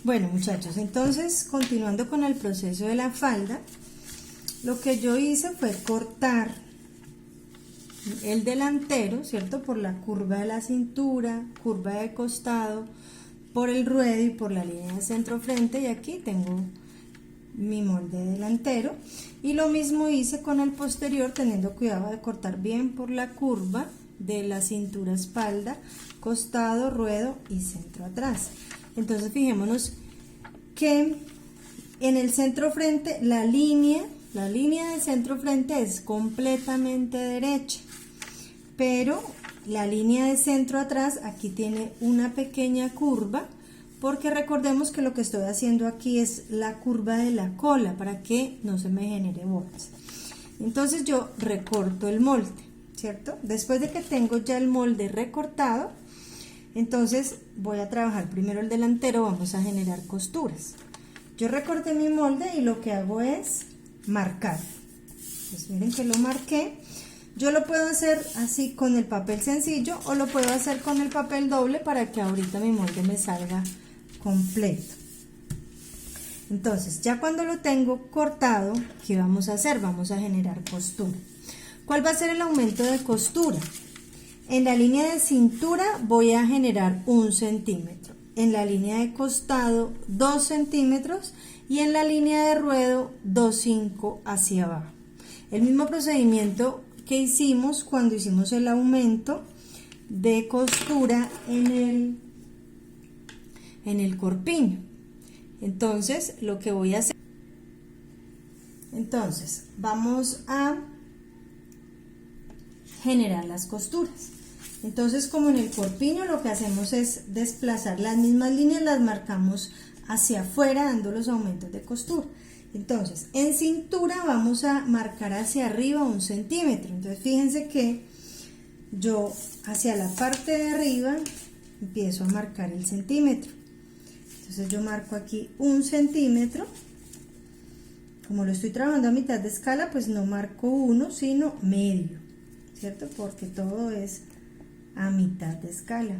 Bueno, muchachos, entonces continuando con el proceso de la falda, lo que yo hice fue cortar el delantero, ¿cierto? Por la curva de la cintura, curva de costado, por el ruedo y por la línea de centro frente, y aquí tengo mi molde delantero. Y lo mismo hice con el posterior, teniendo cuidado de cortar bien por la curva de la cintura, espalda, costado, ruedo y centro atrás. Entonces fijémonos que en el centro frente la línea de centro frente es completamente derecha, pero la línea de centro atrás aquí tiene una pequeña curva, porque recordemos que lo que estoy haciendo aquí es la curva de la cola para que no se me genere bolas. Entonces yo recorto el molde, ¿cierto? Después de que tengo ya el molde recortado, entonces voy a trabajar primero el delantero, vamos a generar costuras. Yo recorté mi molde y lo que hago es marcar. Pues miren que lo marqué. Yo lo puedo hacer así con el papel sencillo o lo puedo hacer con el papel doble para que ahorita mi molde me salga completo. Entonces ya cuando lo tengo cortado, ¿qué vamos a hacer? Vamos a generar costura. ¿Cuál va a ser el aumento de costura? En la línea de cintura voy a generar 1 centímetro, en la línea de costado 2 centímetros y en la línea de ruedo 2,5 hacia abajo. El mismo procedimiento que hicimos cuando hicimos el aumento de costura en el corpiño. Entonces lo que voy a hacer, entonces vamos a generar las costuras. Entonces, como en el corpiño, lo que hacemos es desplazar las mismas líneas, las marcamos hacia afuera dando los aumentos de costura. Entonces, en cintura vamos a marcar hacia arriba 1 centímetro. Entonces, fíjense que yo hacia la parte de arriba empiezo a marcar el centímetro. Entonces, yo marco aquí 1 centímetro. Como lo estoy trabajando a mitad de escala, pues no marco 1, sino medio, ¿cierto? Porque todo es a mitad de escala.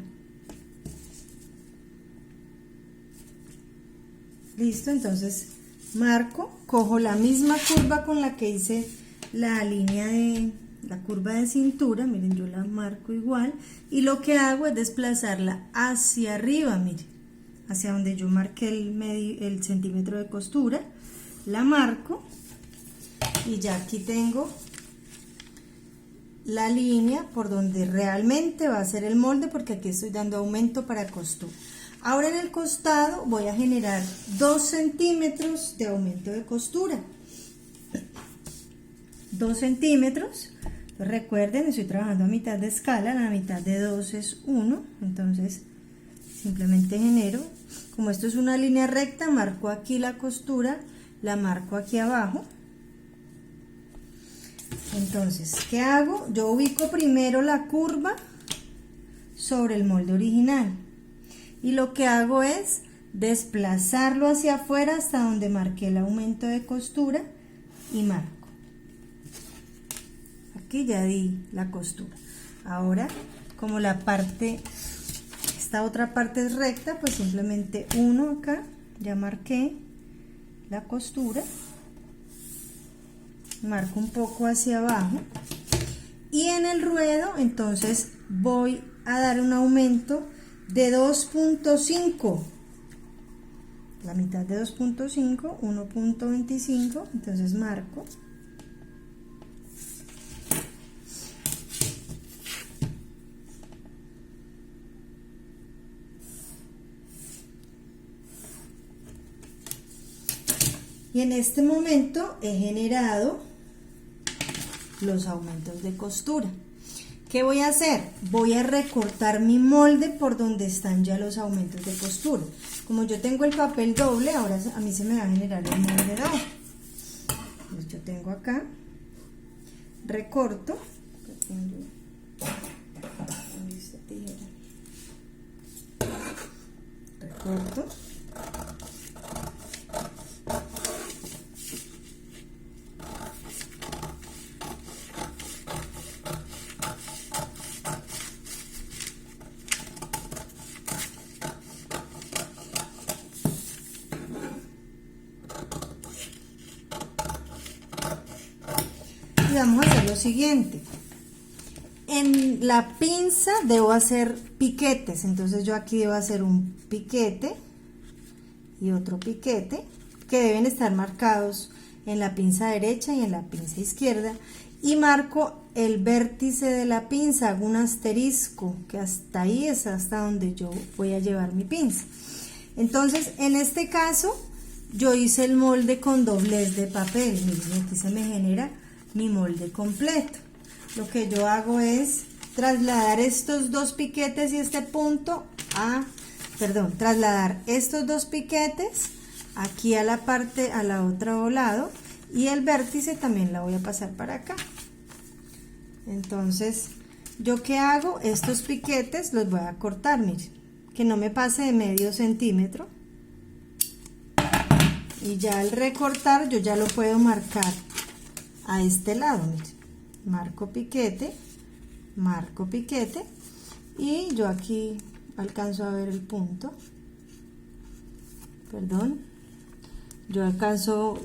Listo, entonces marco, cojo la misma curva con la que hice la línea de la curva de cintura, miren, yo la marco igual y lo que hago es desplazarla hacia arriba, miren, hacia donde yo marqué el centímetro de costura, la marco y ya aquí tengo la línea por donde realmente va a ser el molde, porque aquí estoy dando aumento para costura. Ahora en el costado voy a generar 2 centímetros de aumento de costura. 2 centímetros. Recuerden, estoy trabajando a mitad de escala, la mitad de 2 es 1, entonces simplemente genero, como esto es una línea recta, marco aquí la costura, la marco aquí abajo. Entonces, ¿qué hago? Yo ubico primero la curva sobre el molde original y lo que hago es desplazarlo hacia afuera hasta donde marqué el aumento de costura y marco. Aquí ya di la costura. Ahora, como esta otra parte es recta, pues simplemente uno acá, ya marqué la costura. Marco un poco hacia abajo y en el ruedo entonces voy a dar un aumento de 2.5, la mitad de 2.5, 1.25, entonces marco y en este momento he generado los aumentos de costura. ¿Qué voy a hacer? Voy a recortar mi molde por donde están ya los aumentos de costura. Como yo tengo el papel doble, ahora a mí se me va a generar el molde doble. Entonces yo tengo acá, recorto, recorto, Y vamos a hacer lo siguiente. En la pinza debo hacer piquetes, entonces yo aquí debo hacer un piquete y otro piquete que deben estar marcados en la pinza derecha y en la pinza izquierda, y marco el vértice de la pinza, hago un asterisco que hasta ahí es hasta donde yo voy a llevar mi pinza. Entonces en este caso yo hice el molde con doblez de papel. Miren, aquí se me genera mi molde completo. Lo que yo hago es trasladar estos dos piquetes y este punto trasladar estos dos piquetes aquí a la parte, a la otro lado, y el vértice también la voy a pasar para acá. Entonces, ¿yo qué hago? Estos piquetes los voy a cortar, miren, que no me pase de medio centímetro. Y ya al recortar, yo ya lo puedo marcar a este lado, miren. Marco piquete, y yo aquí alcanzo a ver el punto. Perdón.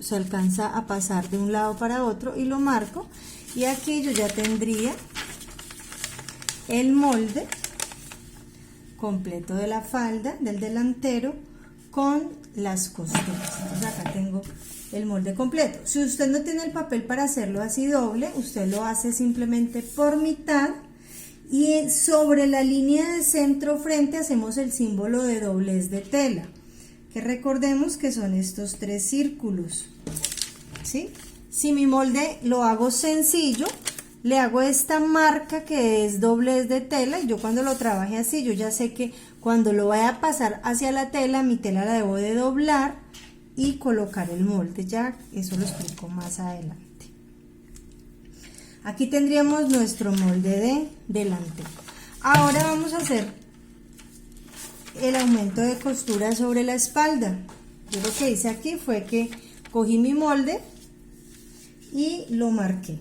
Se alcanza a pasar de un lado para otro y lo marco, y aquí yo ya tendría el molde completo de la falda del delantero con las costuras. Entonces acá tengo el molde completo. Si usted no tiene el papel para hacerlo así doble, usted lo hace simplemente por mitad, y sobre la línea de centro frente hacemos el símbolo de doblez de tela, que recordemos que son estos tres círculos, ¿sí? Si mi molde lo hago sencillo, le hago esta marca que es doblez de tela, y yo cuando lo trabaje así, yo ya sé que cuando lo vaya a pasar hacia la tela, mi tela la debo de doblar y colocar el molde. Ya eso lo explico más adelante. Aquí tendríamos nuestro molde de delantero. Ahora vamos a hacer el aumento de costura sobre la espalda. Yo lo que hice aquí fue que cogí mi molde y lo marqué.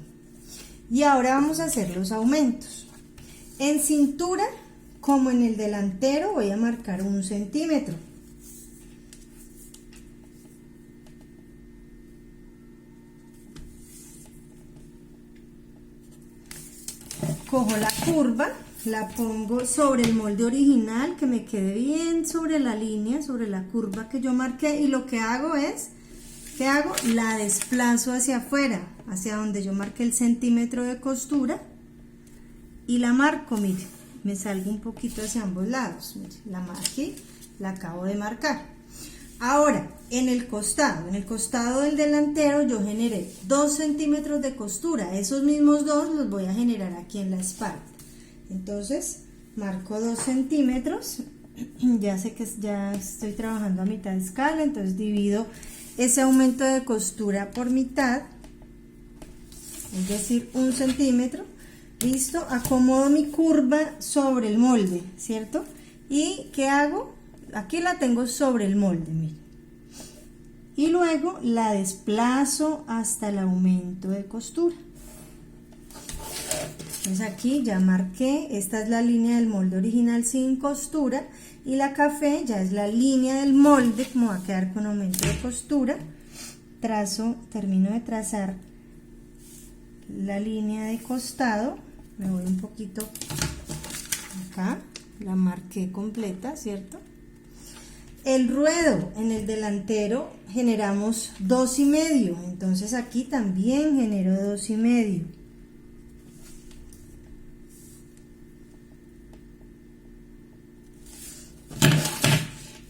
Y ahora vamos a hacer los aumentos. En cintura, como en el delantero, voy a marcar 1 centímetro. Cojo la curva, la pongo sobre el molde original, que me quede bien sobre la línea, sobre la curva que yo marqué, y lo que hago es, la desplazo hacia afuera, hacia donde yo marqué el centímetro de costura, y la marco, miren, me salgo un poquito hacia ambos lados, miren, la marqué, la acabo de marcar. Ahora, en el costado del delantero yo generé 2 centímetros de costura. Esos mismos 2 los voy a generar aquí en la espalda. Entonces, marco 2 centímetros. Ya sé que ya estoy trabajando a mitad de escala, entonces divido ese aumento de costura por mitad, es decir, 1 centímetro. Listo, acomodo mi curva sobre el molde, ¿cierto? ¿Y qué hago? Aquí la tengo sobre el molde, miren, y luego la desplazo hasta el aumento de costura. Entonces aquí ya marqué, esta es la línea del molde original sin costura, y la café ya es la línea del molde, como va a quedar con aumento de costura. Termino de trazar la línea de costado, me voy un poquito acá, la marqué completa, ¿cierto? El ruedo en el delantero generamos 2,5, entonces aquí también genero 2,5.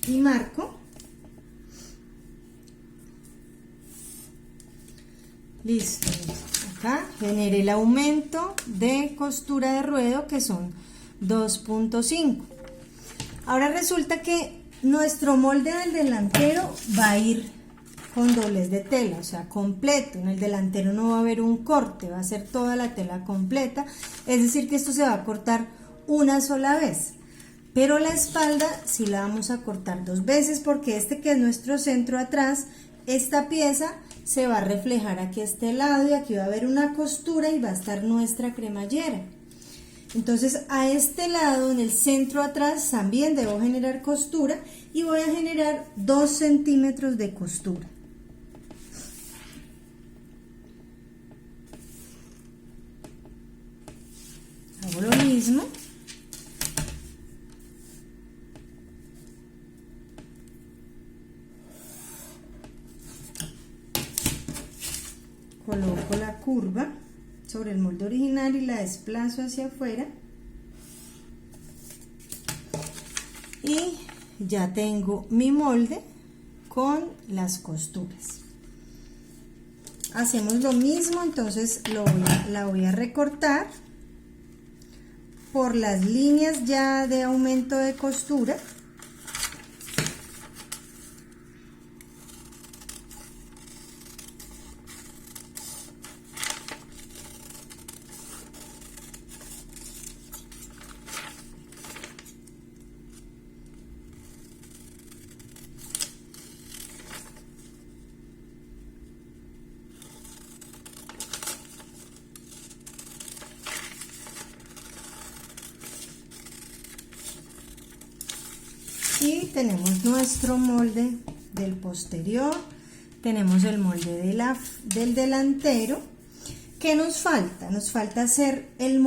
Y marco. Listo. Acá generé el aumento de costura de ruedo, que son 2,5. Ahora resulta que nuestro molde del delantero va a ir con doblez de tela, o sea, completo. En el delantero no va a haber un corte, va a ser toda la tela completa, es decir que esto se va a cortar una sola vez. Pero la espalda sí la vamos a cortar 2 veces, porque este que es nuestro centro atrás, esta pieza se va a reflejar aquí a este lado, y aquí va a haber una costura y va a estar nuestra cremallera. Entonces a este lado, en el centro atrás, también debo generar costura, y voy a generar 2 centímetros de costura. mismo. Coloco la curva sobre el molde original y la desplazo hacia afuera. Y ya tengo mi molde con las costuras. Hacemos lo mismo, entonces la voy a recortar por las líneas ya de aumento de costura. Y tenemos nuestro molde del posterior, tenemos el molde del delantero. ¿Qué nos falta? Nos falta hacer el molde